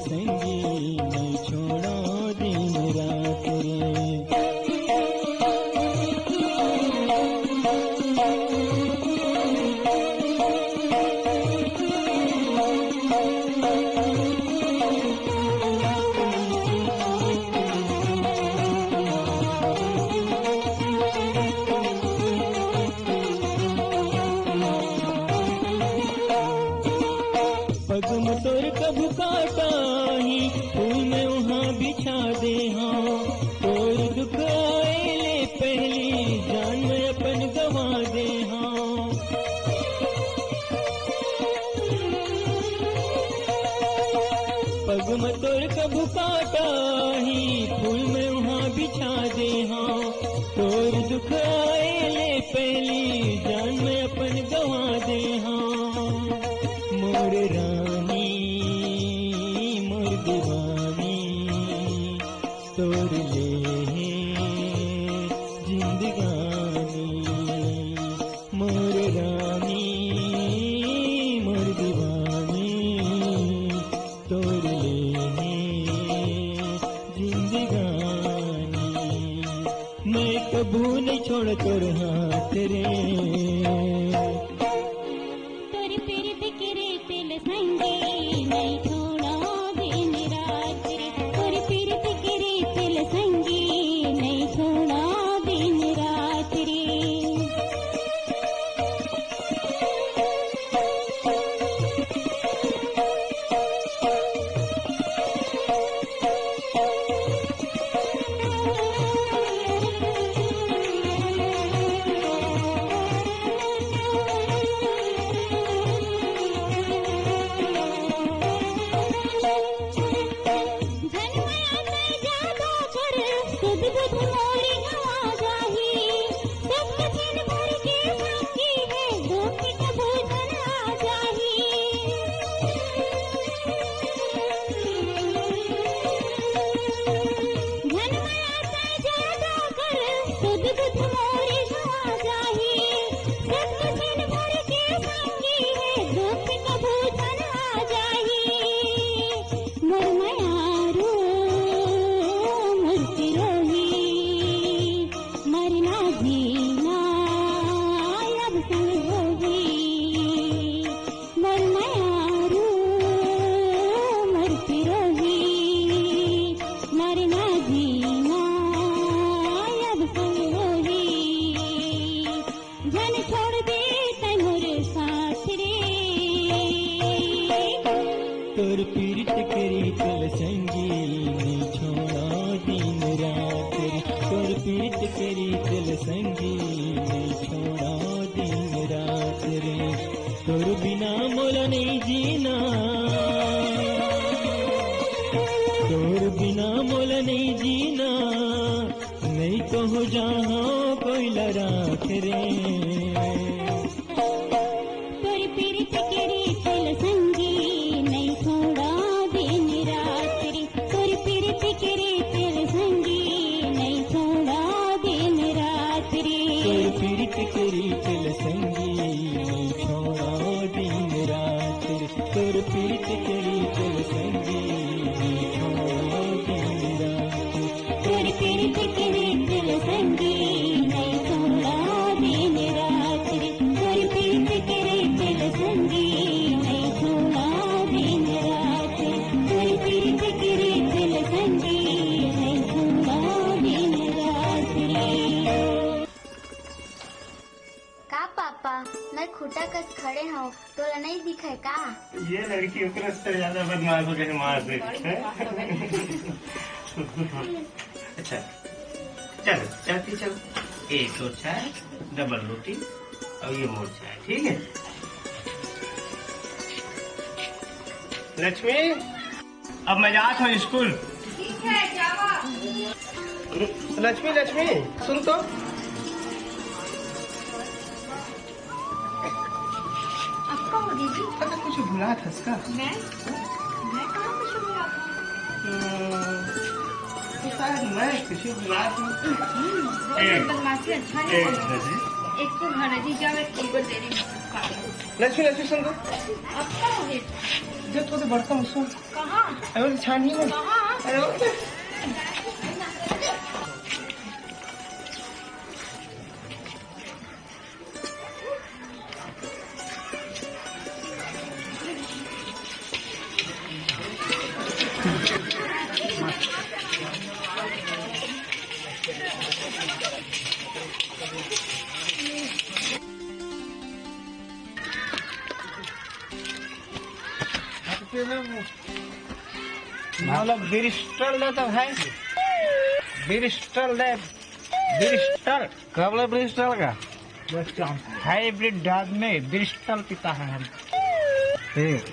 संगी, नहीं छोड़ो दिन रात रे। पग मोटर कभू काटा ही फूल में वहाँ बिछा दे हाँ, और दुख आए ले पहली जान में अपन गवा दे हाँ। पग मोटर कभू काटा ही फूल में वहाँ बिछा दे हाँ, और दुख आए ले पहली जान में अपन गवा दे हाँ। मोर रानी मोर दीवानी तोड़ ले जिंदगानी, मोर रानी मोर दीवानी तोड़ ले जिंदगानी। मैं कबू नहीं छोड़ तोर हाथ रे, संगी नहीं छोड़ा दिन रात रे, और पीरत करे तिल संगी नहीं छोड़ा दिन रात रे। तोर पीरत करी चल संगी, नहीं छोड़ा दिन रात रे। तोर पीरत करी चल संगी, नहीं छोड़ा दिन रात रे। तोर बिना मोला नहीं जीना, तोर बिना मोला नहीं जीना, नहीं तो हो जहाँ कोई लड़ाक रे। तोर पीरत करी चल संगी नहीं छोड़ा दिन रात रे, तोर पीरत करे चल संगी नहीं छोड़ा दिन रात रे। तोर पीरत करी चल संगी, नहीं छोड़ा दिन रात रे। तोर पीरत करी चल संगी, नहीं छोड़ा दिन रात रे। तोर पीरत करे चल संगी नहीं छोड़ा दिन रात रे, तोर पीरत करे चल संगी नहीं छोड़ा दिन रात रे, तोर पीरत करे चल संगी नहीं छोड़ा दिन रात रे। का पापा मैं खूटा कस खड़े हूँ, तोला नहीं दिखे का? ये लड़की ओकरा से ज्यादा बदमाश हो गई मार दे। अच्छा चलो चलती चलो, एक और चाय, डबल रोटी और ये मोर चाय, ठीक है? लक्ष्मी अब मैं जाता हूँ स्कूल। ठीक है जावा। लक्ष्मी लक्ष्मी सुन तो, आपका हो दीदी? अगर कुछ भुला था इसका। मैं कहाँ कुछ बोला था? तो शायद मैं कुछ भुला था। बदमाशी अच्छा नहीं एक है। बजे एक तो घर है जी, जाओ एक कीबोर्ड दे रही हूँ। लक्ष्मी लक्ष्मी सुन दो अब क्या हो गया? जो थोड़े बड़का मुझको कहाँ? अरे छानी में कहाँ? अरे मतलब ब्रिस्टल दे तो भाई ब्रिस्टल दे ब्रिस्टल कब ले ब्रिस्टल का हाइब्रिड डाग में ब्रिस्टल पीता है हम ठीक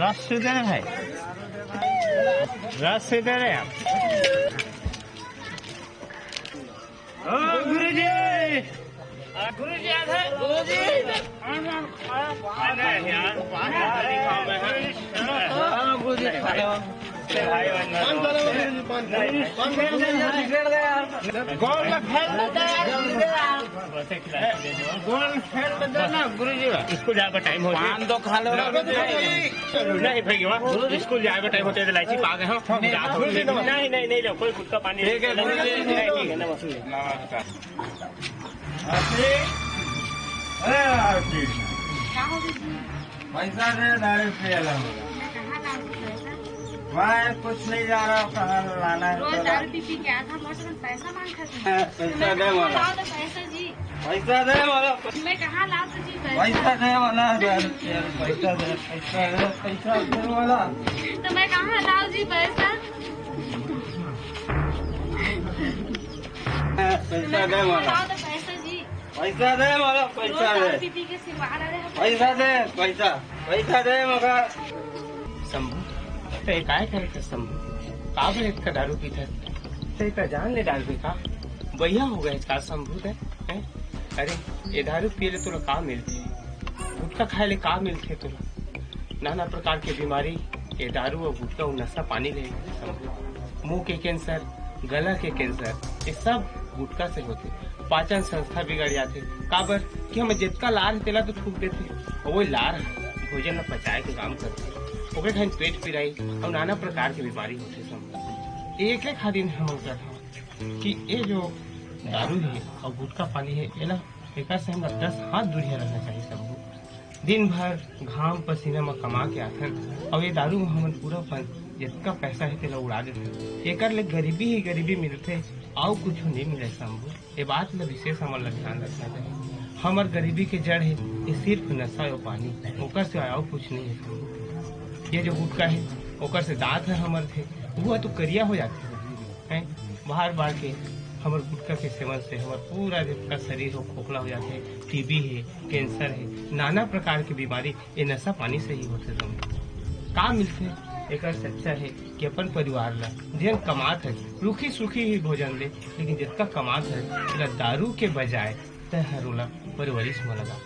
रस दे रहे भाई रस दे रहे आप गुरु जी गुरुजी आधा गुरुजी स्कूल जाएगा टाइम हो दो खा लो नहीं भैया स्कूल जाएगा टाइम होते इलायची पा गए हम नहीं नहीं नहीं लो कोई खुद का पानी ठीक है नमस्कार पैसा दे दारू पिया मैं कुछ नहीं जा रहा हूँ कहाँ लाना है रोज दारू पी के आता मौसम पैसा मांग खाते पैसा दे वाला पैसा जी, पैसा दे वाला मैं कहाँ लाऊं तो जी पैसा दे वाला पैसा दे वाला तो मैं कहाँ लाऊं जी पैसा? पैसा दे वाला लाओ तो पैसा जी, पैसा दे वाला पैसा रोज दे दारू पी के सिर्फ बाहर आ रहे हैं। पैसा दे पैसा दे मगर शंभू तो काय करे शंभू का का दारू पीता है का जान ले दारू पी का बढ़िया हो गए का शंभू है अरे ये दारू पिए ले तुरा का मिलते गुटखा खाए ले का मिलते तुरा नाना प्रकार के बीमारी ये दारू और गुटखा और नशा पानी ले शंभू मुंह के कैंसर गला के कैंसर ये सब गुटखा से होते पाचन संस्था बिगड़ जाते काबर कि हम जितना लार तेला तो थूक देते और वो लार भोजन में पचाए के काम करते ओके खान पेट पिराई और नाना प्रकार की बीमारी होती सब एक खातिर हम था कि ये जो दारू है और गुटखा पानी है ये ना एक से हम 10 हाथ दूरिया रहना चाहिए सबको दिन भर घाम पसीना में कमा के आथन और ये दारू में हम पूरा जितना पैसा है तेला उड़ा देते एक गरीबी ही गरीबी मिलते आओ कुछ नहीं मिले शंभू ये बात में विशेष हमारा ध्यान रखना चाहिए हमार गरीबी के जड़ है ये सिर्फ नशा और पानी ओकर से आओ कुछ नहीं है शंभू ये जो गुटखा है ओकर से दांत है हमर थे वो तो करिया हो जाते हैं बाहर बाहर के हमारे गुटखा के सेवन से हमारा पूरा जितना शरीर हो खोखला हो जाते है टीबी है कैंसर है नाना प्रकार की बीमारी ये नशा पानी से ही होते सब का मिलते एक अच्छा है कि अपन परिवार ला जिन कमात है रूखी सूखी ही भोजन ले लेकिन जितना कमात है दारू के बजाय तहरुला परवरिश में लगा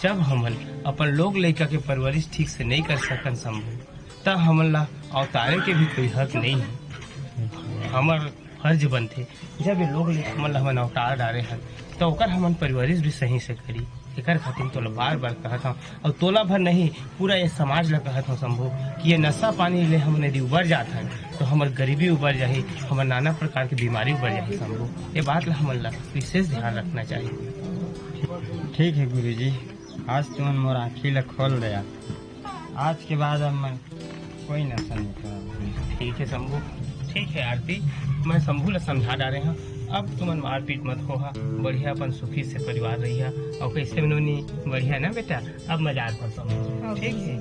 जब हमन अपन लोग लड़का के परवरिश ठीक से नहीं कर सकन संभव तब हमन ला अवतारे के भी कोई हक नहीं है हमार फर्ज बनते जब ये लोग हमन ला हमन अवतार डाले हैं तो ओकर हमन परवरिश भी सही से करी एक खातिर तोला बार बार कहत हूँ और तोला भर नहीं पूरा ये समाज ला कहत हूँ शंभू कि ये नशा पानी ले हम यदि उबर जात है तो हमार गरीबी उबर जाही हमार नाना प्रकार की बीमारी उबर जाही शंभू ये बात ला हमन ला विशेष ध्यान रखना चाहिए ठीक है गुरुजी आज तुम मोर आँखी ला खोल दिया आज के बाद अब मैं कोई नशा नहीं करूँगा ठीक है शंभू ठीक है आरती मैं शंभू ला समझा डाले हैं अब तुमन मारपीट मत होहा बढ़िया अपन सुखी से परिवार रहिया और कैसे मनोनी बढ़िया ना बेटा अब मजाक कर शंभू ठीक है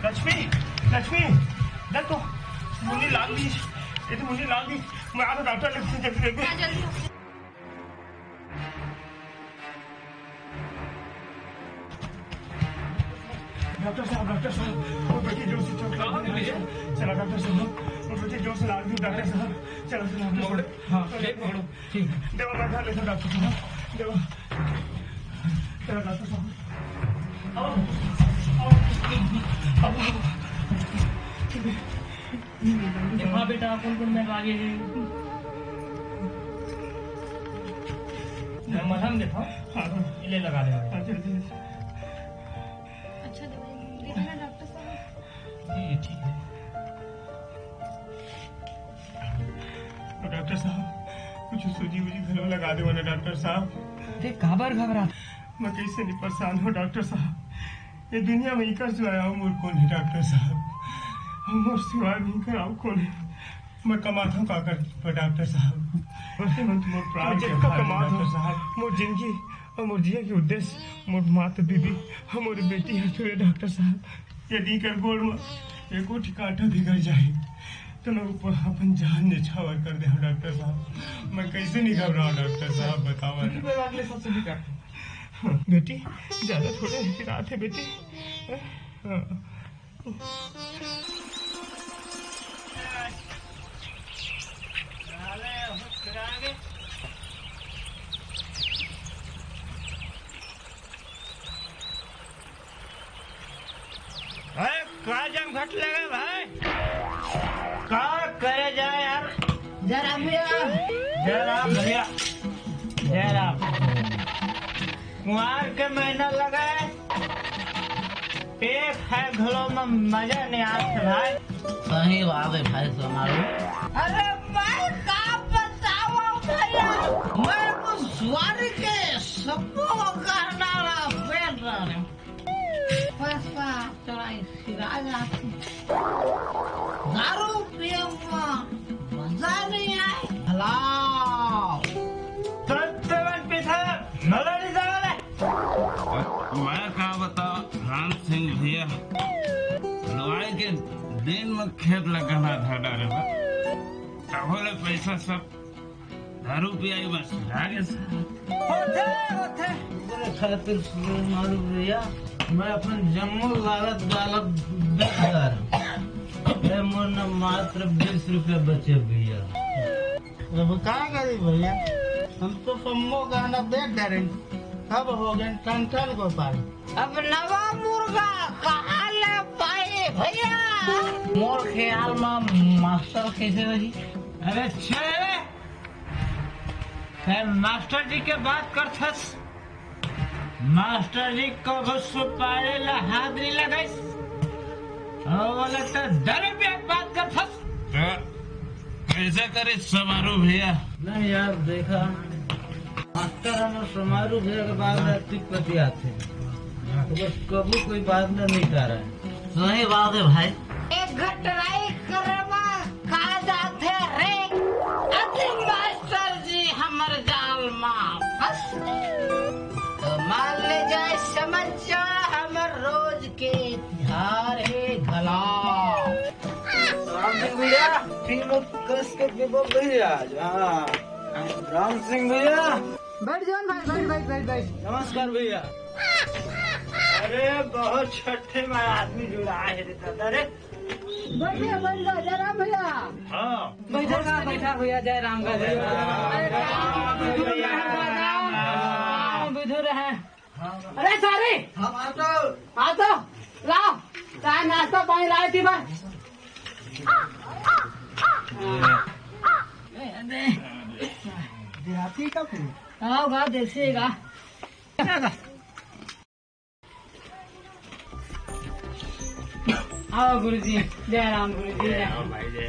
लक्ष्मी लक्ष्मी देख तो मुन्नी लाल दी ये तो मुन्नी लाल दी मैं आता डॉक्टर लेके जल्दी डॉक्टर साहब वो बेटी जोर से चोट लगी चलो डॉक्टर साहब वो बेटी जोर से लाग दी डॉक्टर साहब चलो हाँ ठीक देवा बैठा ले डॉक्टर साहब देवा चलो डॉक्टर साहब देखा बेटा कौन कौन में आगे है मलहम देखो इले लगा दे अच्छा दवाई देखना डॉक्टर साहब। जी ठीक है डॉक्टर साहब कुछ सूजी वूजी घर में लगा दो ना डॉक्टर साहब। देख काबर घबरा मैं कैसे नहीं परेशान हूँ डॉक्टर साहब। ये दुनिया में इकर जो आया हूँ कौन है डॉक्टर साहब। हम और सिवा नहीं कराओ कौन है। मैं कमाता हूँ का कर डॉक्टर साहब। डॉक्टर साहब मोर जिंदगी और मोर जिया के उद्देश्य मोर माता दीदी हमारी बेटी है तो डॉक्टर साहब यदि कर गोड़ में एको ठिकाठा बिगड़ जाए तो मैं ऊपर अपन जान निछावर कर दे डॉक्टर साहब। मैं कैसे नहीं घबराऊं डॉक्टर साहब बताओ। अगले सबसे भी कर बेटी ज्यादा थोड़े रात है बेटी। का जम घट लगे भाई का करे जाए यार। जरा भैया कुंवार के महीना लगा है एक है घरों में मजा नहीं आता भाई। सही बात है भाई समारो। अरे मैं का बताऊं भैया मैं तो स्वर्ग के सबको करना पेट रहा पैसा चढ़ाई सिरा जाती दारू पिए मजा नहीं आए हलाओ सत्तवन पिता नलड़ी जाले। मैं क्या बता राम सिंह भैया लड़ाई के दिन में खेत लगाना था डाले बोले पैसा सब दारू पियाई बस आगे होते खातिर मारू भैया मैं अपन जम्मू लागत गालत बेकार मोर मात्र 20 रुपये बचे भैया। अब क्या करी भैया हम तो सम्मो गाना देख डरे कब हो गए टन गोपाल। अब नवा मुर्गा कहाँ ले पाए भैया। मोर ख्याल में मास्टर कैसे रही। अरे छे मास्टर जी के बात करथस मास्टर जी को सुपारी ला हाजरी लगाई बोले तो 10 रुपया बात करथस कैसे करे समारोह भैया। नहीं यार देखा मास्टर हम समारोह भैया के बाद तिब्बती आते तो बस कभी कोई बात नहीं कर रहा है। सही बात है भाई। एक घटराई करमा कहा जाते रे अति मास्टर जी हमर जाल माँ फंस तो मान ले जाए समझ जा हमर रोज के तिहार है गला। राम सिंह भैया कस के बोल रही आज। हाँ राम सिंह भैया बैठ जाओ भाई बैठ। नमस्कार भैया। अरे बहुत छठे में आदमी जुड़ा है रे दादा रे। बैठिए बैठ जाओ जयराम भैया। हाँ बैठा भैया जयराम का विधुर है। अरे सारे हाँ तो लाओ चाय नाश्ता पानी लाए थी बस। देहाती का आओगा देखिएगा। आओ गुरुजी जय राम गुरुजी। भाई जय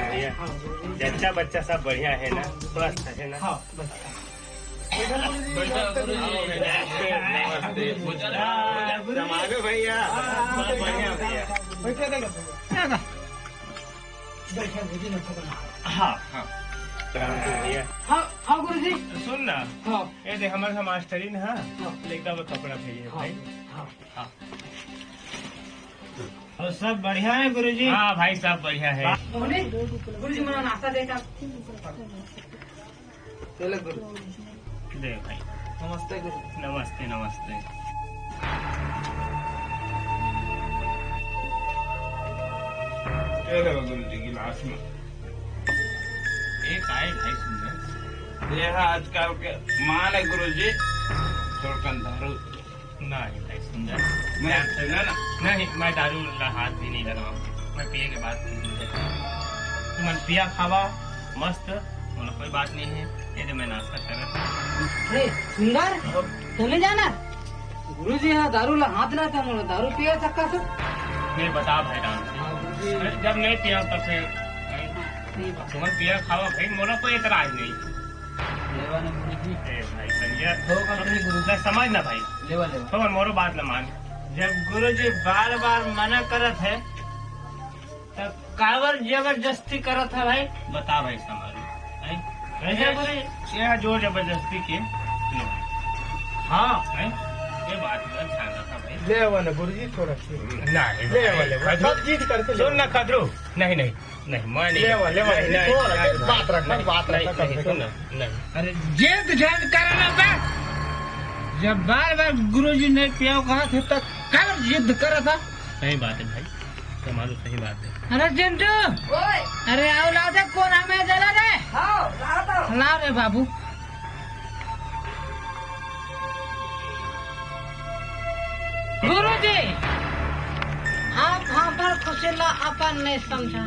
राम जच्चा बच्चा सब बढ़िया है ना स्वस्थ है ना। हाँ समारो भैया सब बढ़िया भैया। हाँ हाँ भैया। हाँ गुरुजी सुन ना हाँ ये देख हमारे मास्टरी ना लेका में कपड़ा भैया भाई। हाँ और सब बढ़िया है गुरुजी। हाँ भाई सब बढ़िया है। गुरुजी मेरा नाश्ता देता। चलो गुरु दे भाई। नमस्ते गुरु। नमस्ते नमस्ते। गुरु जी गिलास में एक आए भाई सुंदर यह आजकल के मान है गुरु जी थोड़कन दारू नहीं भाई सुंदर नहीं ना नहीं मैं दारू हाथ भी नहीं लगाऊँ। मैं पिए के बाद तुम पिया खावा मस्त बोला कोई बात नहीं है। ये जो मैं नाश्ता कर रहा था। अरे सुंदर चले जाना गुरु जी यहाँ दारू ला हाथ ना था दारू पिया चक्का से नहीं बता भाई राम से जब नहीं पिया तब से तुम पिया खावा भाई मोला कोई एतराज नहीं। भाई संजय समझ ना भाई तो मोरो बात न मान। जब गुरु जी बार बार मना करत है तब कावर जबरदस्ती करत है भाई बता भाई समझ ऐसे गुरु यह जोर जबरदस्ती के हाँ है ये बात ध्यान रखा भाई। ले वाले गुरुजी थोड़ा नहीं ले वाले सब जीत करके सुन ना खतरू नहीं नहीं नहीं मैं नहीं ले वाले बात रखना सुन नहीं। अरे जिद झंड करना बे जब बार बार गुरु जी ने पिया कहा था तब कावर जिद करा था। सही बात है भाई तुम्हारी सही बात है। अरे चिंटू अरे आओ लाओ दे कौन हमें जला रे लाओ रे बाबू। गुरु जी आप हाँ पर खुशीला अपन नहीं समझा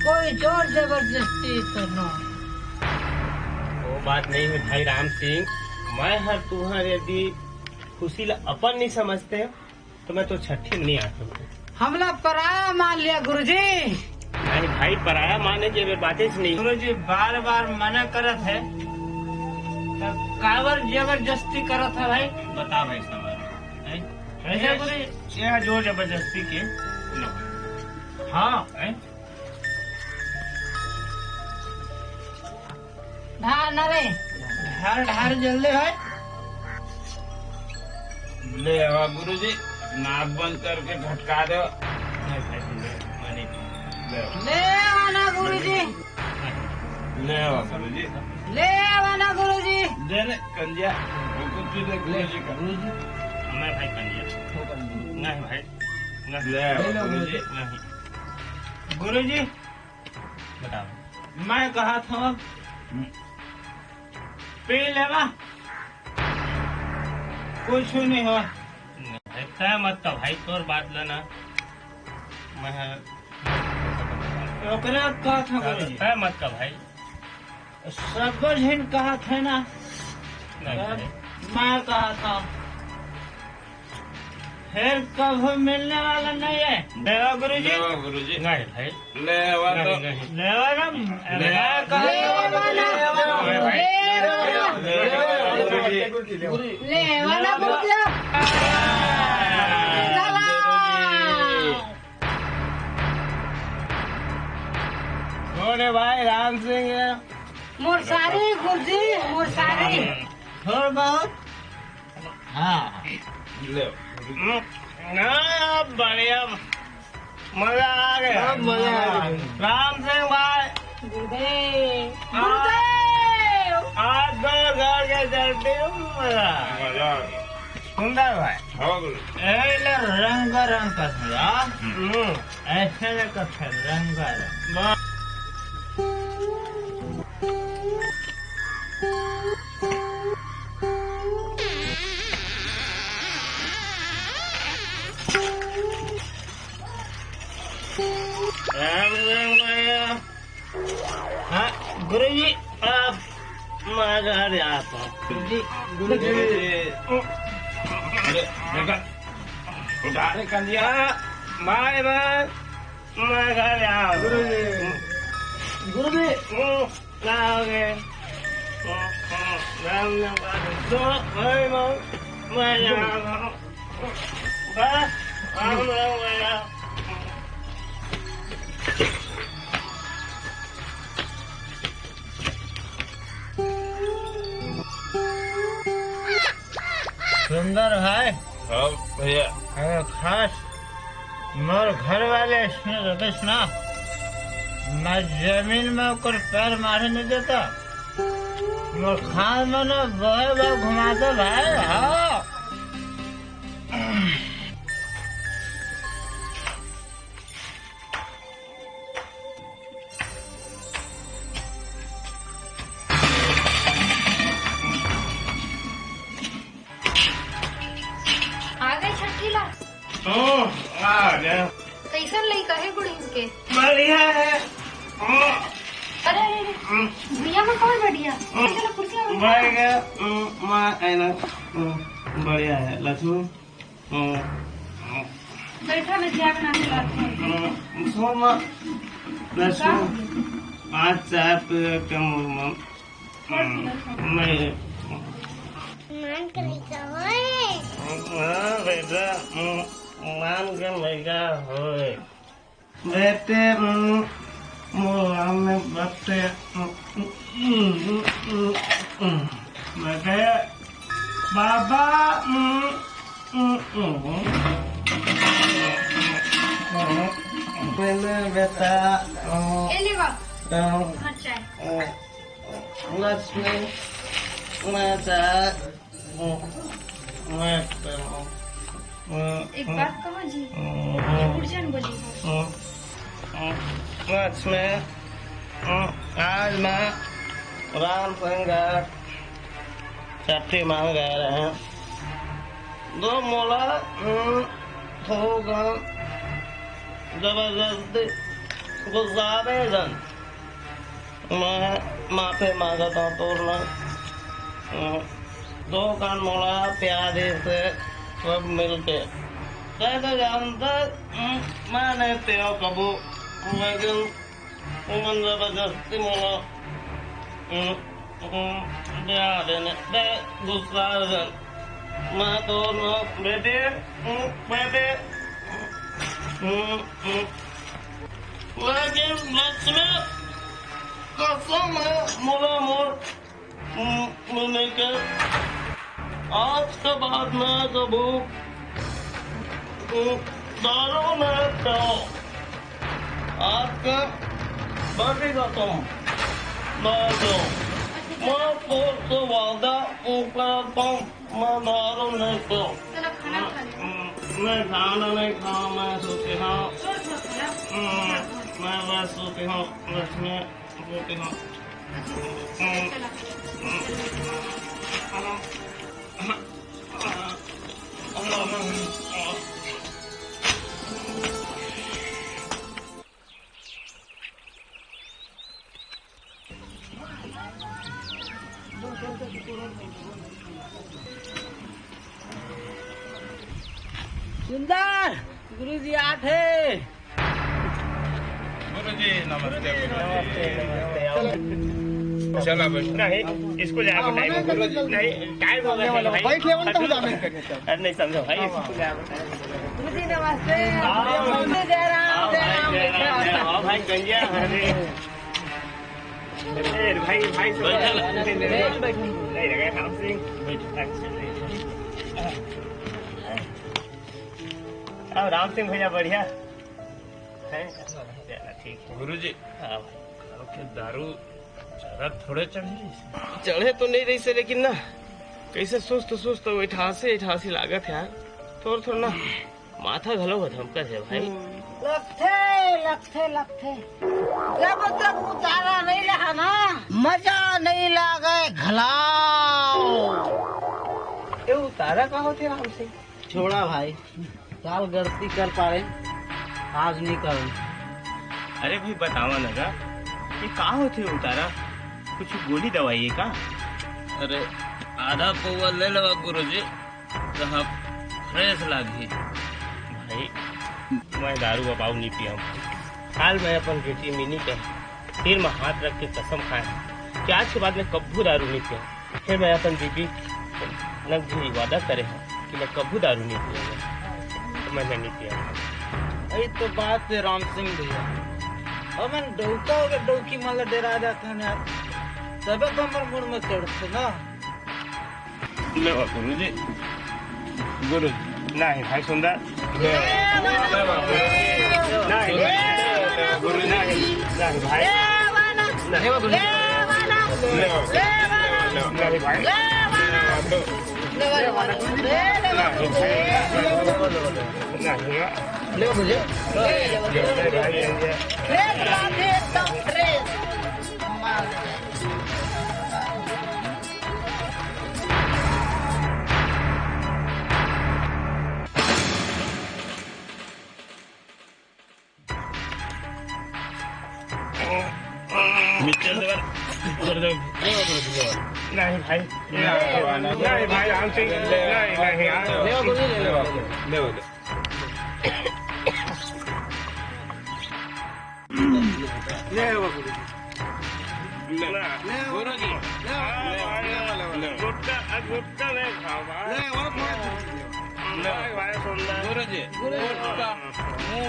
कोई जोर जबरदस्ती तो नो वो बात नहीं है भाई राम सिंह। मैं हर तुम्हारे यदि खुशी अपन नहीं समझते तो मैं तो छठी में नहीं आ सकता। हमला पराया मान लिया गुरु जी। नहीं भाई पराया माने की बातें नहीं। गुरु जी बार बार मना करत है तब कावर जबरदस्ती करत है भाई बता भाई समझ ऐसे गुरु यह जोर जबरदस्ती के हाँ है ढार न रे ढार ढार जल्दी है ले आवा गुरु जी नाक बंद करके झटका दो। ले आना गुरु जी ले आवा गुरु जी ले आना गुरु जी दे ले कंजिया गुरु जी का मैं भाई कंजिया नहीं भाई ले आवा गुरु जी नहीं। गुरु जी बताओ मैं कहा था पी लेवा कुछ नहीं हो ऐसा मत तो भाई तोर बात लेना मैं ओकरे कहा था गुरु जी मत का भाई सब झिन कहा था ना नहीं मैं कहा था फिर कभी मिलने वाला नहीं है देवा गुरु जी। गुरु जी नहीं भाई ले आवा तो कौन भाई राम सिंह मुरसारी गुरु जी मुरसारी थोड़ा बहुत हाँ ले ना बढ़िया मजा आ गया मजा आ गया। राम सिंह भाई गुरुदेव आज दो घर के चलते मजा मजा सुंदर भाई हाँ गुरु ऐले रंग रंग का था ऐसे का था रंग रंग हाँ गुरु जी आप मगर आप गुरु जी अरे देखा उठा रे कंजिया बाय बाय मगर आओ गुरु जी गुरु जी लाओगे राम ने बात दो भाई मां मैं जाऊंगा बस हम लोग गया सुंदर भाई हाँ भैया अगर खास मोर घर वाले रमेश ना मैं जमीन में ऊपर पैर मारे नहीं देता मोर खान में ना बोए बोए घुमा दो भाई हाँ आ गए छठीला आ गया कैसन लड़का है गुड़ी के? बढ़िया है। अरे भैया में कौन बढ़िया? चलो कुर्सी में बढ़िया माँ ऐना बढ़िया है लक्ष्मी। बैठा मैं चाय बना के लाती हूँ। सुन माँ लक्ष्मी आज चाय पी के मैं बेटा मान के लड़का हो बेटे मुलाने बच्चे बेटे बाबा बेटा ए ले बाप हाँ चाय। लक्ष्मी मैं चाय मैं एक बात कहो जी, उर्जन बोली लक्ष्मी आज मैं राम सिंह छठी मांग गए रहे हैं 2 मोला होगा जबरदस्ती गुस्सावे जन मैं माफी मांगता हूँ तोड़ना 2 कान मोला प्यारे से सब मिलके कैसे जानते मैं नहीं पिया कबू लेकिन उमन जबरदस्ती मोला ब्याह देने दे गुस्सा जन मैं तो बेटे बेटे लेकिन लक्ष्मी कसम है मोला मोर मिलने के आज के बाद मैं कबू दारू में पियो आज के बाकी का तुम मैं फोन से वादा करता हूँ मैं दारू नहीं पियो। चलो खाना खा ले। मैं खाना नहीं खाऊँ मैं सोती हूँ छोड़ खाना। मैं बस सोती हूँ लक्ष्मी सोती हूँ। सुंदर गुरुजी आठे। गुरुजी नमस्ते। चला बस नहीं स्कूल जाएगा टाइम नहीं टाइम हो गया भाई बैठ ले तो जाने अरे नहीं समझो भाई स्कूल जाएगा गुरुजी नमस्ते। जय राम जय राम। हाँ भाई गंजिया अरे भाई भाई नहीं लगा राम सिंह अब राम सिंह भैया बढ़िया है ठीक है गुरुजी हाँ दारू ज्यादा थोड़े चढ़ी चढ़े तो नहीं रही से लेकिन ना कैसे सुस्त इठासी लागत है यार थोड़ा थोड़ा ना माथा घलो धमकत है भाई लखे जब तक उतारा नहीं रहा ना मजा नहीं लागे घलाओ। ये उतारा कहाँ होते राम सिंह छोड़ा भाई साल गलती कर पा रहे आज नहीं कर। अरे भाई बतावा लगा ये कहाँ होते उतारा कुछ गोली दवाई है का अरे आधा पौवा ले लो गुरुजी जहाँ फ्रेश लागी भाई मैं दारू बबाऊ नहीं पिया हाल मैं अपन बेटी मिनी के सिर में हाथ रख के कसम खाया कि आज के बाद मैं कब्बू दारू नहीं पिया फिर मैं अपन बीबी नग भी वादा करे हैं कि मैं कब्बू दारू नहीं पिया तो मैंने नहीं पिया। यही तो बात है राम सिंह भैया और मैं डौका हो गया डौकी माला डरा जाता है यार तबे तो हमारे मुड़ में चढ़ते ना। ले गुरुजी गुरुजी नहीं भाई सुंदर नहीं भाई नहीं भाई ले मुझे मिक्सचर दे नहीं भाई नहीं भाई राम सिंह नहीं ले गुरुजी गुटका नहीं खाओ भाई सुंदर गुरुजी गुटका मुंह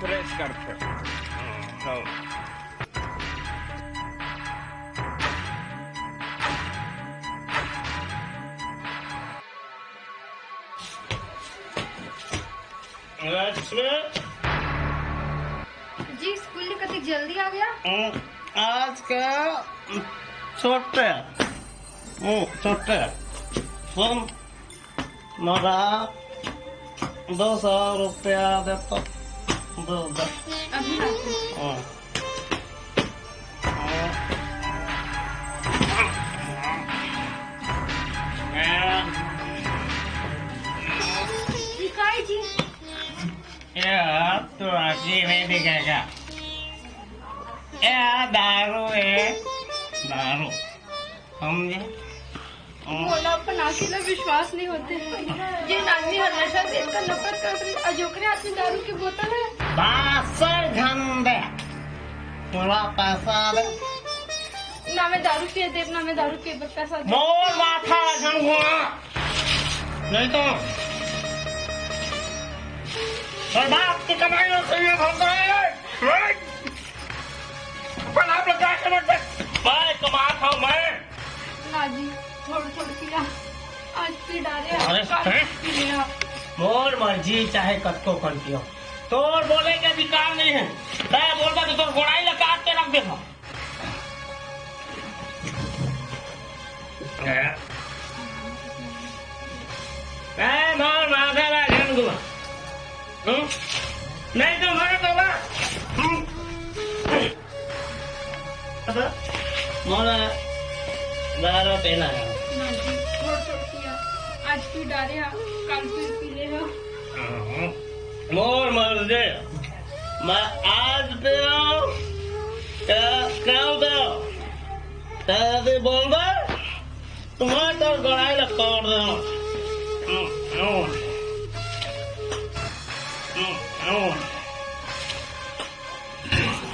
फ्रेश करते जी स्कूल में कति जल्दी आ गया। आज का छोटे तुम मेरा 200 रुपया देता दो अभी लाती हूँ। इकाई जी तो आगे नहीं दिखेगा। दारू है दारू समझे। बोला अपन अकेला विश्वास नहीं होते। जिन आदमी हर नशा से इतना नफरत करते हैं, अजोकरे हाथ में दारू की बोतल है। बासर झंडे पूरा पैसा दे ना मैं दारू पिए देव ना मैं दारू पिए पैसा दे। मोर माथा झंगुआ नहीं तो और बाप की कमाई से ये भर रहे आप लोग क्या समझ मैं कमाता हूँ मैं ना जी थोड़ा थोड़ा पिया आज पी डाले अरे पिया। मोर मर्जी चाहे कत्तो कर पियो तोर बोले के अधिकार नहीं है। मैं बोलता तो तोर गोड़ाई लगा काट के रख देता। मोर माथा ला झंगुआ नहीं तो मर बाबा मोरा दारू पीना है। ना जी थोड़ा थोड़ा पिया आज पी डाले कल फिर पी ले। मोर मर्जी मैं आज पे कल पे बोल दो तुम्हारे तो गड़ाई लग तोड़ देना।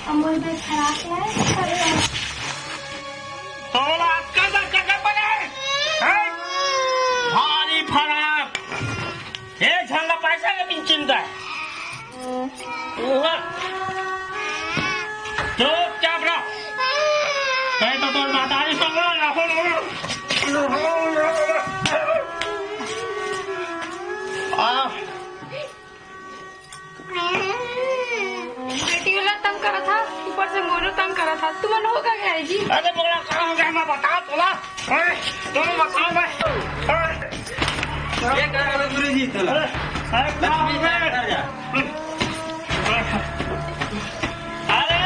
अमूल में खराब है थोड़ा कदर पड़े भारी फराक ये झंडा पैसा का भी चिंता है। चुपचाप रहो नहीं तो तुम मातारी बेटी वाला तंग करा था ऊपर से मोरू तंग करा था तुम होगा क्या है जी। अरे बोला क्या हो गया मैं बता तुला तुम बताओ मैं ये क्या कर गुरु जी तो अरे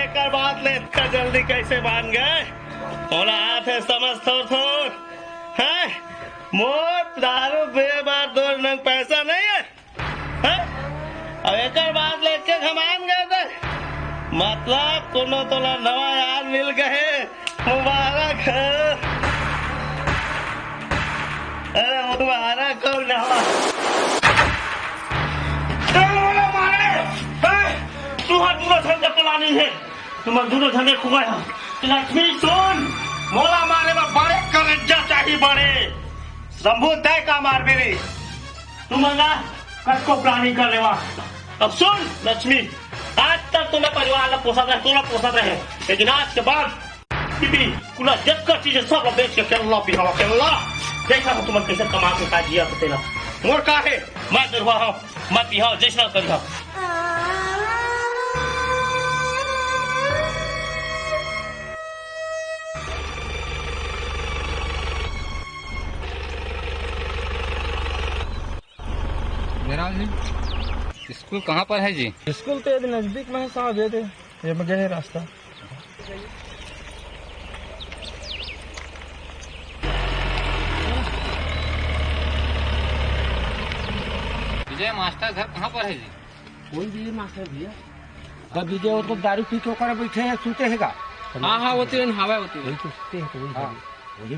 एक बात ले इतना जल्दी कैसे मान गए। बोला हाथ है समझ थोड़ है मोर दारू बे बार दो नंग पैसा नहीं है, अब एक बात लेके घमान गए थे मतलब कोनो तोला नवा यार मिल गए मुबारक है। अरे मुबारक हो नवा तुम्हारा दूर झंडे पुरानी है तुम्हारा दूर झंडे खो गया। लक्ष्मी सुन मोला मारे में बड़े कलेजा चाहिए बड़े शंभू तय का मार मेरे तुम कस को प्लानिंग कर लेवा। अब सुन लक्ष्मी आज तक तुम्हें परिवार ला पोसा रहे लेकिन आज के बाद कुला जब कर चीजें सब बेच के केरला बिहावा केरला देखा तुम कैसे कमा के का जिया तेरा मोर का है मैं दरवा हूँ मत बिहाव जैसा कर जी स्कूल कहाँ पर है जी? स्कूल तो यदि नजदीक में है साहब ये गए है रास्ता। विजय मास्टर घर कहाँ पर है जी? कौन जी मास्टर भैया? तब विजय वो तो दारू पी के ओकरा बैठे हैं सूते है का। हाँ हाँ होती है हवा होती है। वही तो सूते हैं तो वही हाँ। वही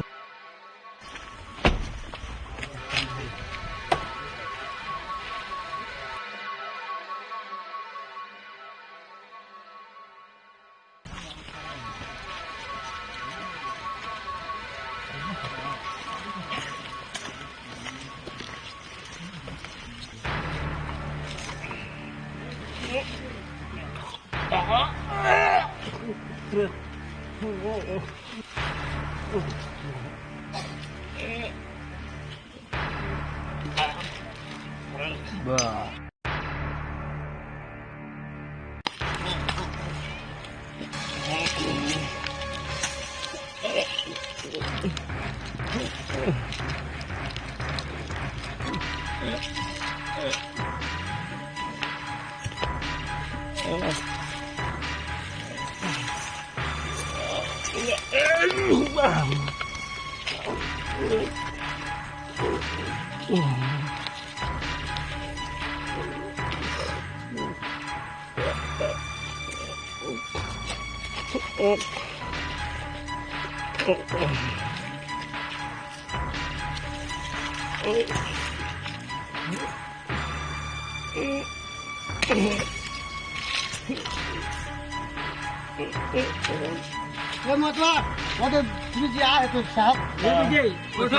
मतलब वो तो जी आए तो साहब विजय उठ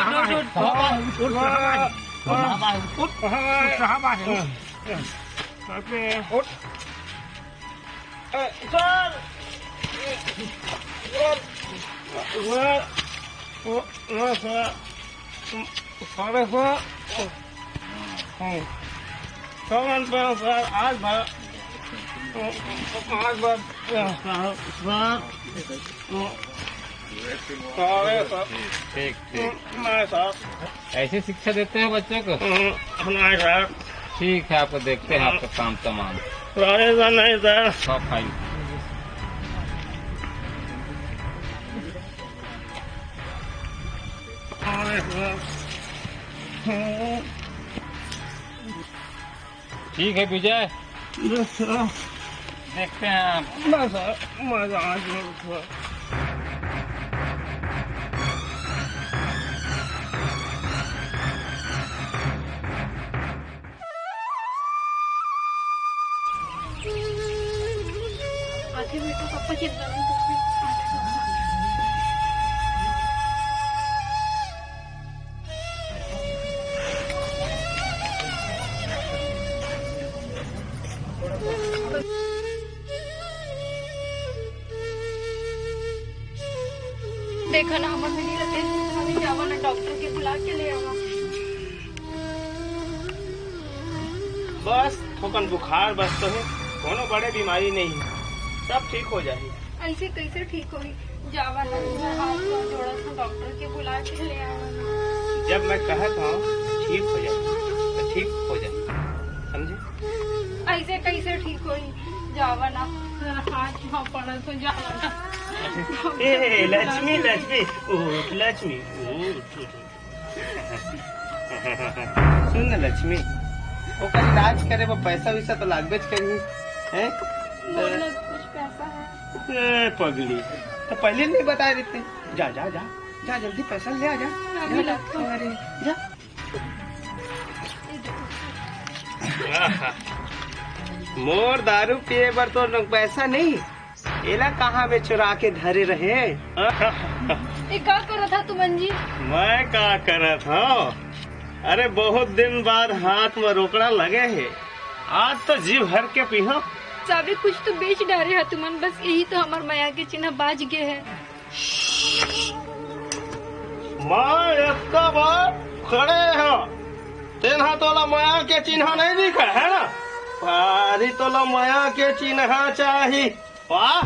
ठीक ठीक। ऐसे शिक्षा देते हैं बच्चों को। ठीक है, आपको देखते हैं आपका काम तमाम। नहीं सर सब फाइल ठीक है विजय, देखते हैं आप। आधे बेटा पापा चिंता नहीं करते। देखा ना हमारे मेरी रतेश जावा ना डॉक्टर के बुला के ले आवा। बस थोकन बुखार बस तो है, कोनो बड़े बीमारी नहीं है, सब ठीक हो जाएगी। ऐसे कैसे ठीक होगी? जावा ना हाथ जोड़ा सा डॉक्टर के बुला के ले आवा ना। जब मैं कहता हूँ ठीक हो जाए तो ठीक हो जाए, समझे? ऐसे कैसे ठीक होगी? जावा ना हाथ वहाँ पड़ा तो जावा ना। ए लक्ष्मी लक्ष्मी उठ, लक्ष्मी उठ। सुन ना लक्ष्मी, वो कल इलाज करे वो पैसा वैसा तो लागबे करी है। बोलना कुछ पैसा है। पगली तो पहले नहीं बता रहे थे। जा जा जा जा जल्दी पैसा ले आ जा। अभी लगता है। अरे जा। मोर दारू पिए बर तो पैसा नहीं, एला कहाँ में चुरा के धरे रहे। ये क्या कर रहा था तुमन जी? मैं क्या कर था? अरे बहुत दिन बाद हाथ में रोकड़ा लगे है, आज तो जी भर के पीहो। साबे कुछ तो बेच डाले है तुमन, बस यही तो हमार माया के चिन्ह बाज गए है। माँ इसका बात खड़े हो, तेना तोला माया के चिन्ह नहीं दिखा है ना? पारी तोला माया के चिन्ह चाहिए। वाह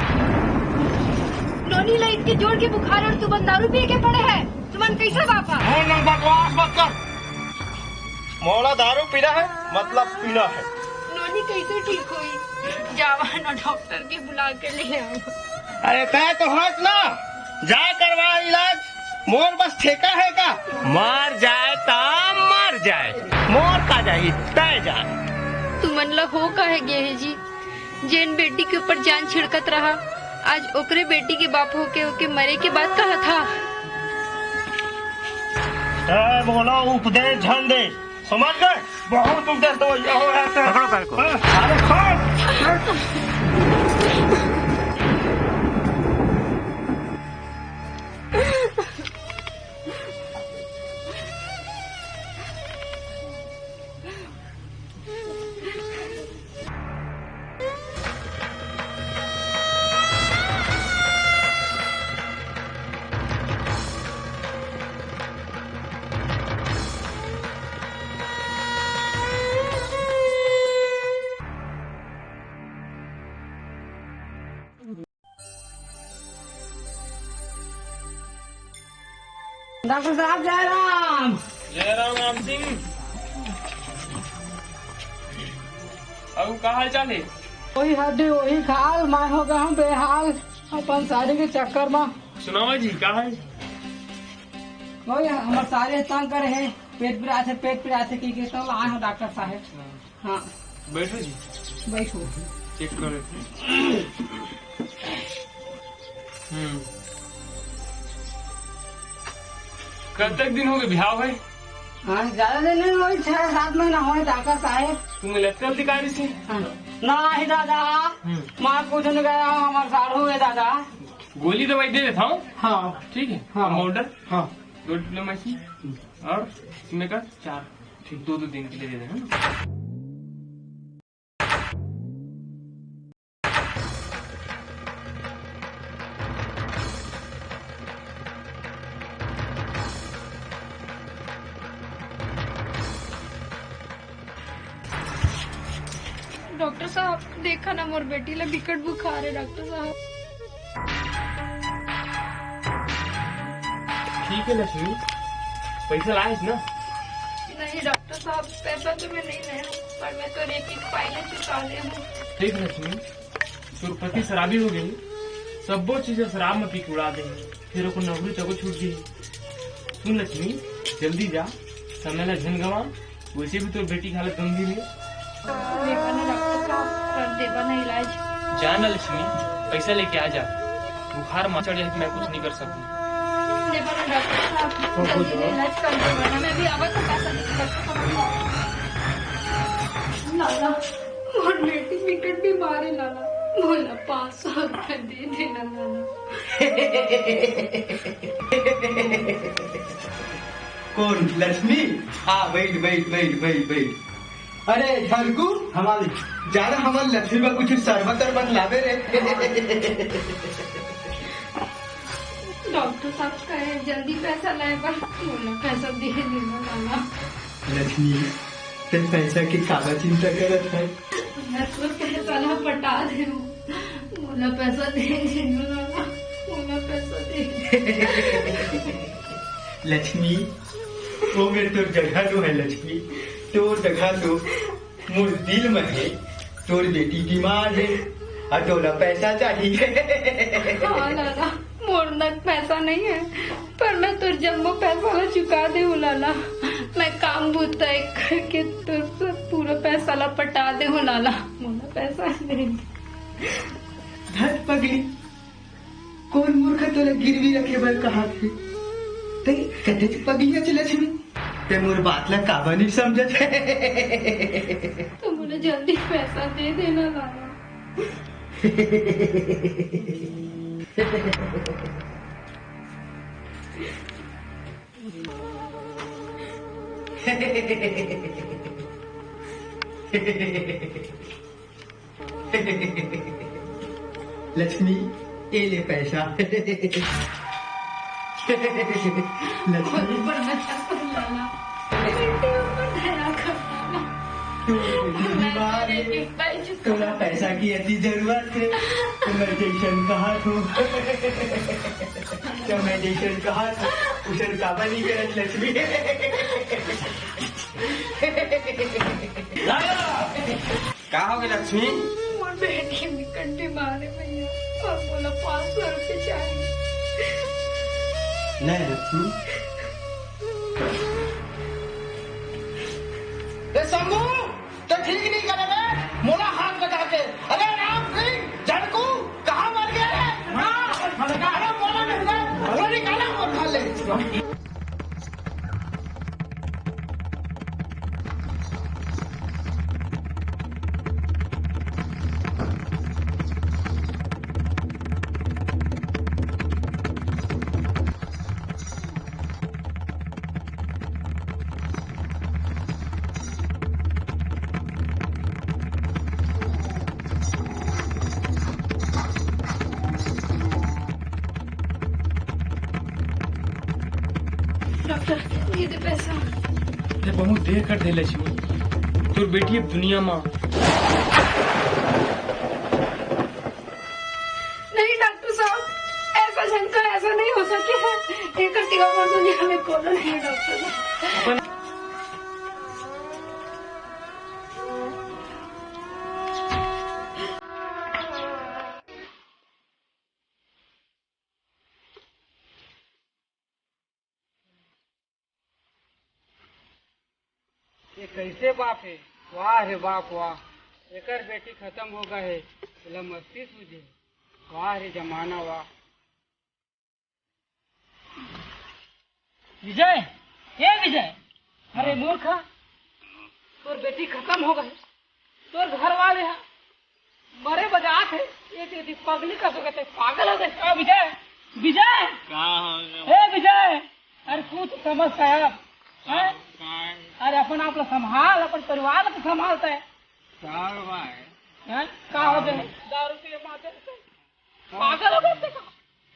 नोनी लाइट के जोड़ के बुखार और तुमन दारू पी के पड़े है। तुमन कैसे बापा? बकवास मत कर, मोला दारू पीना है मतलब पीना है। नोनी कैसे ठीक हुई? जावा ना डॉक्टर के बुला के ले आओ। अरे तय तो हट ना, जा करवा इलाज। मोर बस ठेका है का? मर जाए ता मर जाए, मोर का जाए तय जाए। तुमन ला हो कहे गे है जी? जेन बेटी के ऊपर जान छिड़कत रहा, आज ओकरे बेटी के बाप होके मरे के बाद कहा था। बोला उपदेश ध्यान दे, समझ गए? बहुत उपदेश दो, पकड़ो पैर को। डॉक्टर साहब जय राम। जय राम राम सिंह। अब का हाल चाल है? वही हड्डी वही खाल, मैं हो गया हूँ बेहाल अपन शादी के चक्कर में। सुनावा जी का है? वही हमारे सारे तंग करे है, पेट पिरा थे की तो आए हो डॉक्टर साहब। हाँ बैठो जी, बैठो चेक करो। कब तक दिन हो गए बिहाव भाई? हाँ ज्यादा दिन नहीं, वही 6-7 महीना हुए डॉक्टर साहब। तुम लगता अधिकारी से? नहीं दादा, माँ कुछ नहीं गया, हमारे साथ हुए दादा। गोली दवाई दे देता हूँ। हाँ ठीक है। हाँ ऑर्डर। हाँ 2 डिप्लोमेसी और इसमें का 4, ठीक 2 दिन के लिए दे देना। डॉक्टर साहब देखा ना, मोर बेटी ला विकट बुखार है डॉक्टर साहब। ठीक है लक्ष्मी, पैसा लाए ना? नहीं डॉक्टर साहब, पैसा तो मैं नहीं लाया, पर मैं तो एक फाइल चुका दे हूँ। ठीक है लक्ष्मी, तो पति शराबी हो गई, सब चीजें शराब में पी के उड़ा देंगे, फिर ओको नौकरी तक छूट गई। सुन लक्ष्मी, जल्दी जा, समय ला झन गवा, वैसे भी तो बेटी की हालत गंभीर है। देखा ना डॉक्टर साहब, कर देगा ना इलाज। जाना लक्ष्मी, पैसा लेके आ जा, बुखार में चढ़ जाए मैं कुछ नहीं कर सकूँ। देखा ना डॉक्टर साहब, जल्दी इलाज कर देगा ना, मैं भी आवा तो पैसा नहीं। लाला मोर बेटी विकट बीमार है लाला, बोला 500 रुपया दे देना लाला। कौन? लक्ष्मी? हाँ बैठ। अरे झलकू, हमारी जाना हमारे लक्ष्मी में कुछ शरबत लावे रे। डॉक्टर साहब कहे जल्दी पैसा लाए, पर बोला पैसा दे देना लाला। लक्ष्मी ते पैसा की काला चिंता करत है? मैं तो पैसा ला पटा दे, बोला पैसा दे देना लाला, बोला पैसा दे। लक्ष्मी वो मेरे तो जगह लो है लक्ष्मी, तो जगह तो मोर दिल में है, तोर बेटी बीमार है और तोरा पैसा चाहिए। हाँ लाला, मोर नक पैसा नहीं है, पर मैं तो जम्मो पैसा ला चुका दे हूँ लाला। मैं काम बूता करके तो पूरा पैसा ला पटा दे हूँ लाला, मोला पैसा नहीं। धत पगली, कौन मूर्ख तोला गिरवी रखे बर कहा थे? ते कथे पगली है लक्ष्मी, ते मोर बात ला काबा नहीं समझत है। तो मुझे जल्दी पैसा दे देना लाला। लक्ष्मी ये ले पैसा। लक्ष्मी तोला पैसा की अति जरूरत है, तो मैं जैसन कहा तो मैं जैसन कहा उसन काबा नहीं करत लक्ष्मी। क्या हो गया लक्ष्मी? मोर बेटी विकट बीमार है भैया, और बोला 500 रुपये चाहिए। नहीं लक्ष्मी, शंभू तो ठीक नहीं करे, मोला हाथ बता के। अरे राम डॉक्टर ये दे पैसा। अरे बहुत देर कर दे लक्ष्मी, तोर बेटी अब दुनिया में। नहीं डॉक्टर साहब, ऐसा झंका ऐसा नहीं हो सके है। एक सिवा पर दुनिया में कोनो नहीं है डॉक्टर साहब। ये कैसे बाप है? वाह रे बाप वाह, एकर बेटी खत्म हो गए है, बोला मस्ती सूझे। वाह रे जमाना वाह। विजय, ये विजय, अरे मूर्खा, तोर बेटी खत्म हो गई। तोर घर वाले हैं बड़े बजात है, ये पगली का तो कहते पागल हो गए। विजय, विजय, हे विजय, अरे कुछ समझ साहब, अरे अपन आप संभाल, अपन परिवार को संभालता है। क्या हो गए? दारू पिए माते पागल हो गए।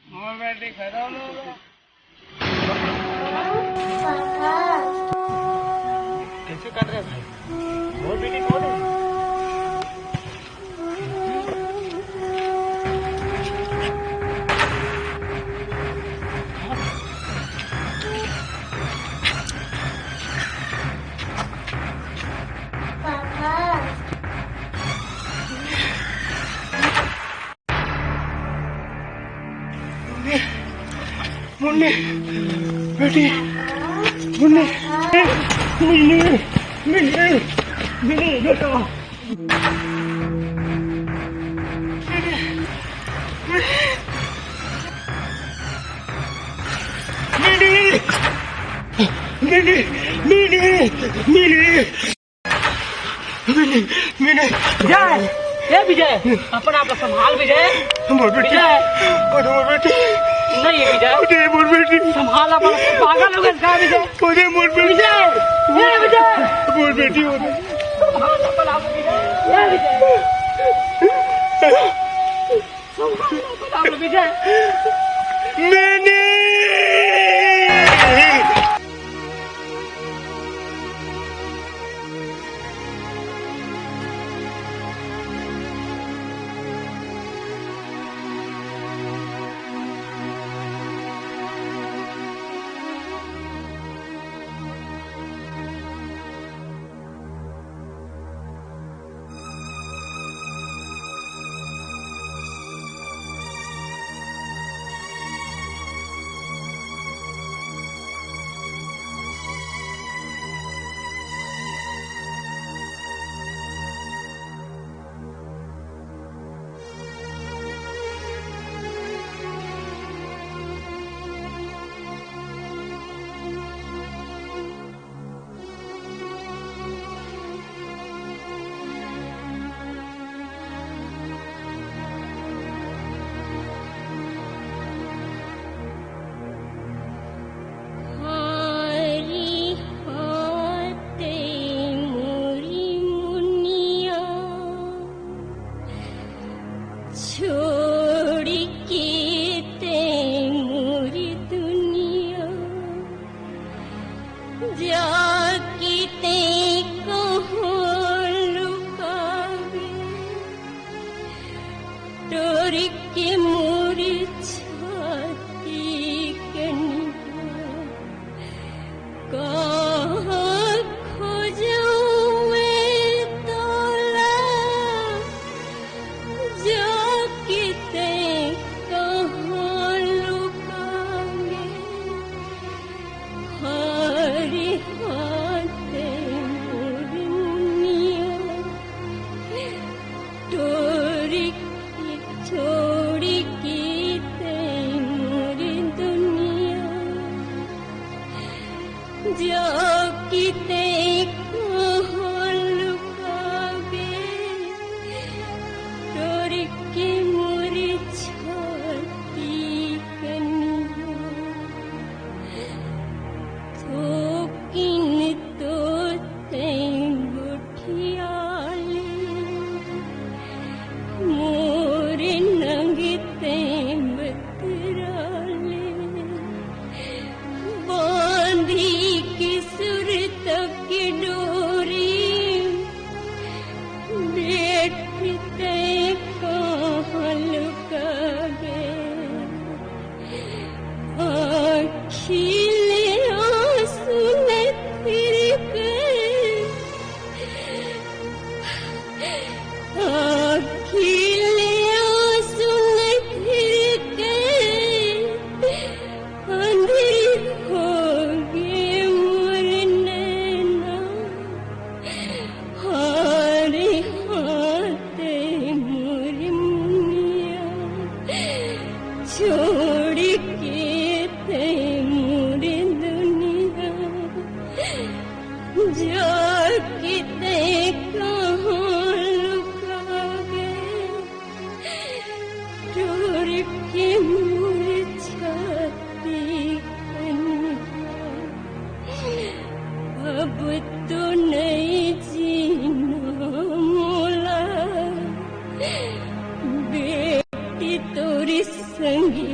मोर बेटी खत्म हो गई। कैसे कर रहे भाई? मोर बेटी कौन है? मुन्नी बेटी, मुन्नी मुन्नी मुन्नी मुन्नी बेटा, विजय, ये विजय, अपन आप संभाल विजय। विजय, नहीं है विजय, संभाल अपन, पागल हो गए विजय। विजय, ये विजय, मोर बेटी हो गई। संभाल अपन आप विजय, ये विजय, संभाल अपन आप विजय। मैंने जाके कहाँ लुका गए टूर के मुरझाती कनिया अब तो नहीं जीना मोला बेटी तोरी संगी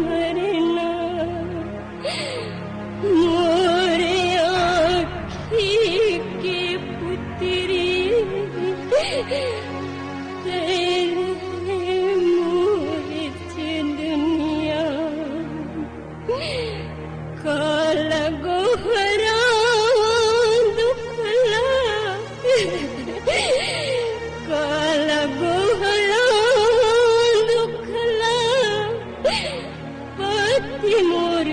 मरना मोरे आँखी के पुत्री तेरे मोरे दुनिया काला गोहरा दुखला काला गोहरा दुखला पति मोर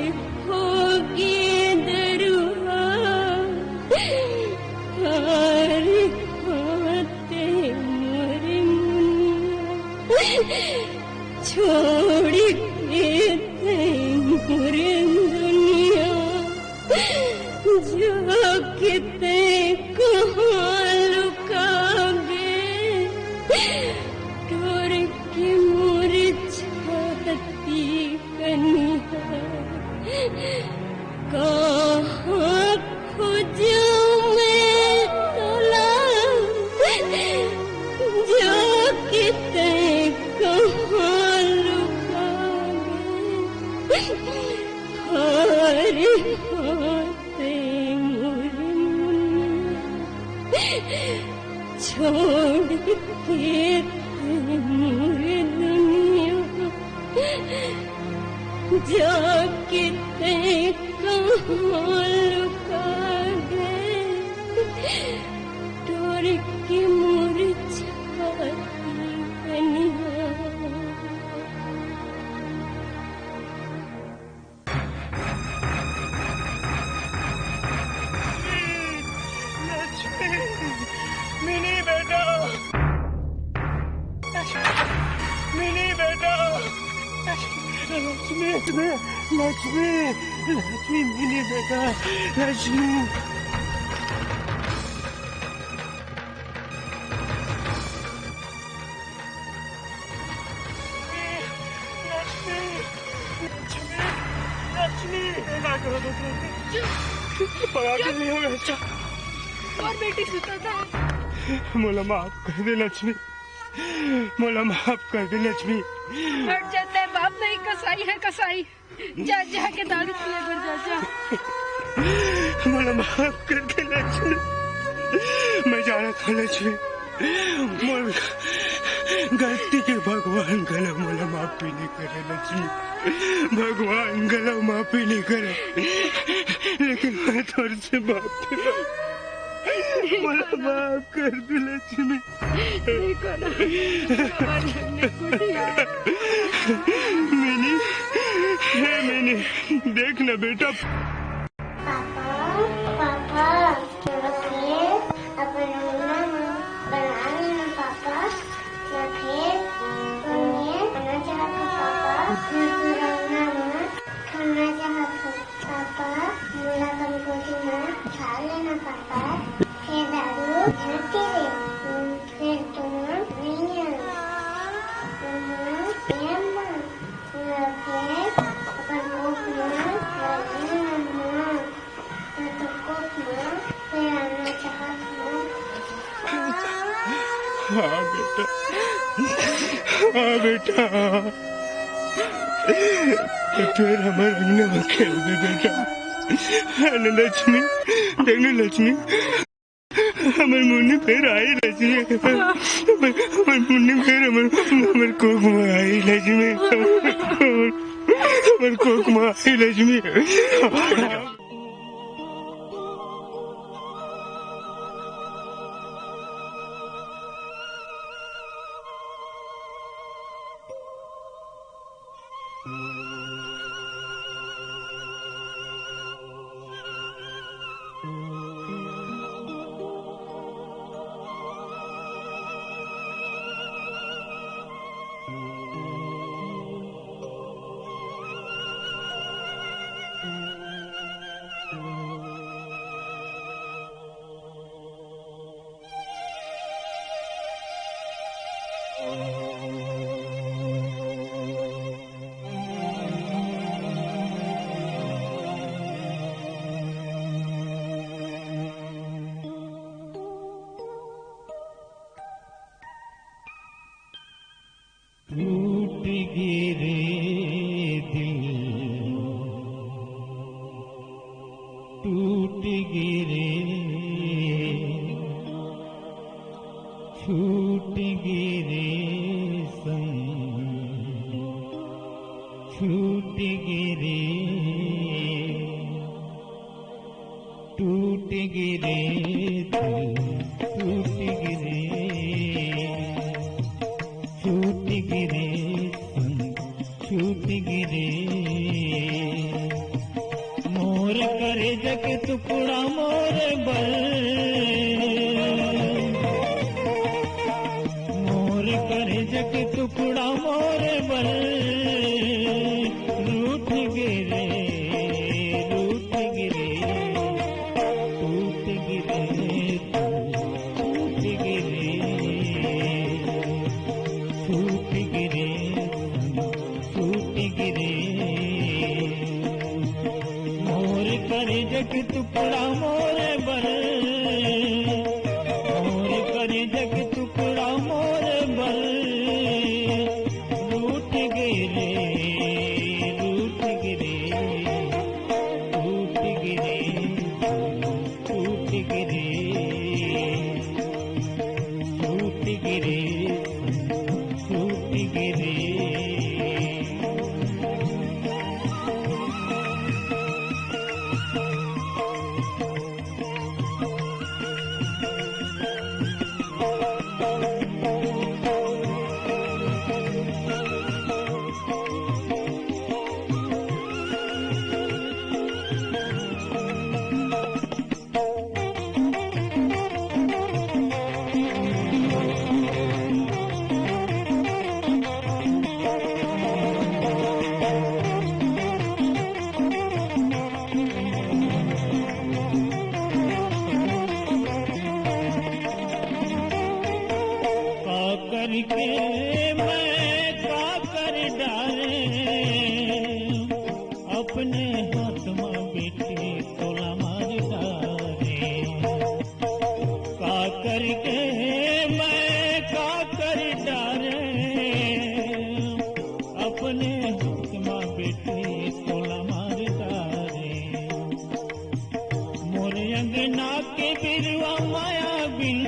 होगी दरुआ हार खाते मोर मुनिया छोड़ के मोर दुनिया जाके कहाँ लुका गए टोर के मोर छाती कनिया कहाँ खोजूं मैं तोला जाके कहाँ लुका गए हार हाथे मोर मुनिया छोड़ के मोर दुनिया जाके कहाँ लुका गए टोर के मोर छाती कनिया मिनी बेटा मिनी बेटा लक्ष्मी लक्ष्मी लक्ष्मी मिनी बेटा लक्ष्मी लक्ष्मी क्या करो पगा के लिए हो बच्चा और बेटी सुता था मोला माफ कर दे लक्ष्मी मोला माफ कर दे लक्ष्मी हट जाता है बाप नहीं कसाई है कसाई जा जा के दारू पिए पर जा मोला माफ कर दे लक्ष्मी मैं जाना था लक्ष्मी मोर गलती के भगवान गला मोला माफी नहीं करे लक्ष्मी भगवान गला माफी नहीं करे लेकिन मैं थोड़े से माफी मोला माफ कर दे लक्ष्मी मिनी हे मिनी देख ना बेटा पापा अपन बना लेना पापा या फिर खाना चाहता खाना चाहता पापा मुला कम खा लेना पापा फिर दारू झटके फिर तुम नहीं आना फिर अपन हाँ बेटा हाँ बेटा फिर हमारे अंगने में खेल भी बेटा लक्ष्मी देंगे लक्ष्मी हमारे मुन्नी फिर आई लक्ष्मी हमारे मुन्नी फिर हमारे कोक में आई लक्ष्मी हमारे कोक में आई लक्ष्मी टूट गिरे दिल, टूट गिरे, छूट गिरे संग, छूट गिरे, टूट गिरे दिल, टूट गिरे, छूट गिरे संग, छूट गिरे। मोर करे जग टुकड़ा मोर बल, मोर करे जग टुकड़ा मोर बल, रूठ गिरे, रूठ गिरे, टूट गिरे, टूट गिरे, छूट गिरे, छूट गिरे। मोर करे जग टुकड़ा मोर बल, मोर करे जग टुकड़ा मोर बल, रूठ गिरे, रूठ गिरे, टूट गिरे, टूट गिरे, छूट गिरे, छूट गिरे। करके मैं का कर डाले, अपने हाथ में बेटे तोला मार डाले। का करके मैं का कर डाले, अपने हाथ में बेटे तोला मार डाले। मोरे अंगना के बिरवा माया बिन,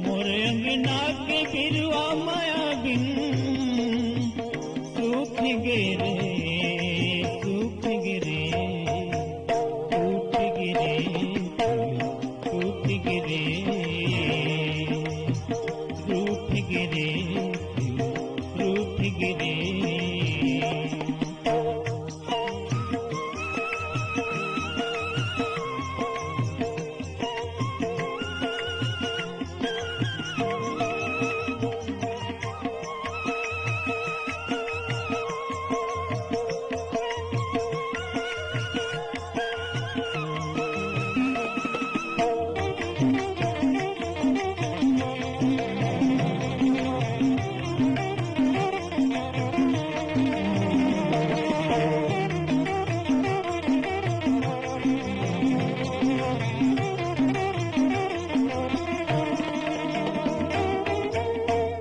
मोरे अंगना के बिरवा माया बिन, सूख गिरे, सूख गिरे, टूट गिरे, टूट गिरे, रूठ गिरे, रूठ गिरे।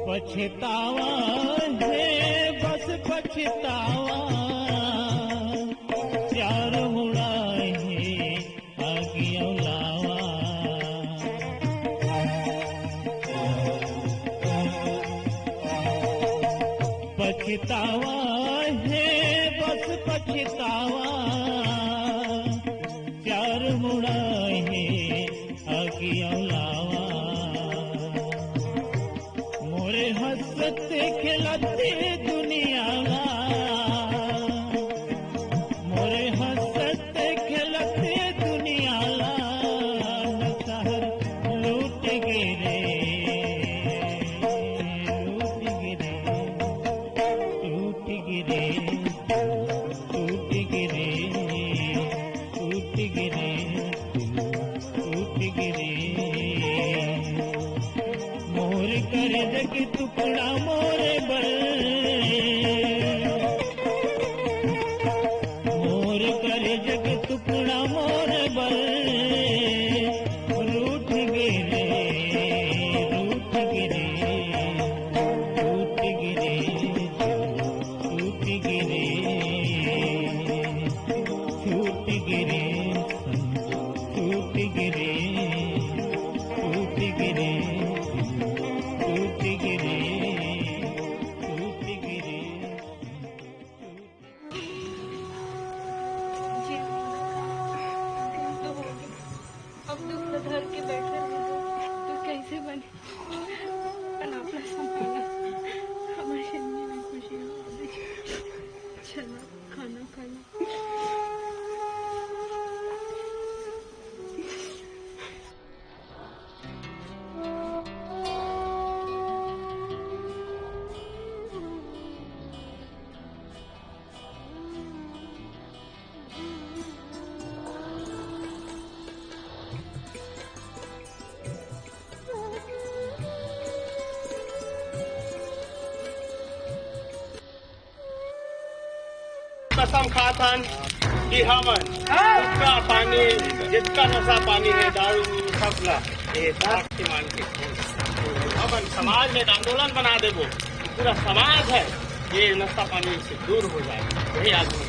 पछतावा है बस पछतावा, चार मुड़ा है आगे लावा। पछतावा है बस पछतावा, चार मुड़ा है आगे लावा। मोरे हंसते खिलते दुनिया, मोरे हंसते खिलते दुनिया, शहर लूट गिरे, लूट गिरे, टूट गिरे, टूट गिरे, टूट गिरे, टूट गिरे। करे जग टुकड़ा मोरे बल मोर करे जग टुकड़ा मोरे बल रूठ गिरे रूठ गिरे रूठ गिरे टूट गिरे टूट गिरे टूट गिरे टूट गिरे टूट गिरे टूट गिरे अब दुख न धर के बैठे रहे तो कैसे बने अपना संभाला हमारे शरीर में खुशी हो चलो खाना खाना कसम खातन कि हमन उसका पानी जिसका नशा पानी है दारू सबला ये साक्ष्य मान के हमन समाज में आंदोलन बना देबो पूरा समाज है ये नशा पानी से दूर हो जाए यही आदमी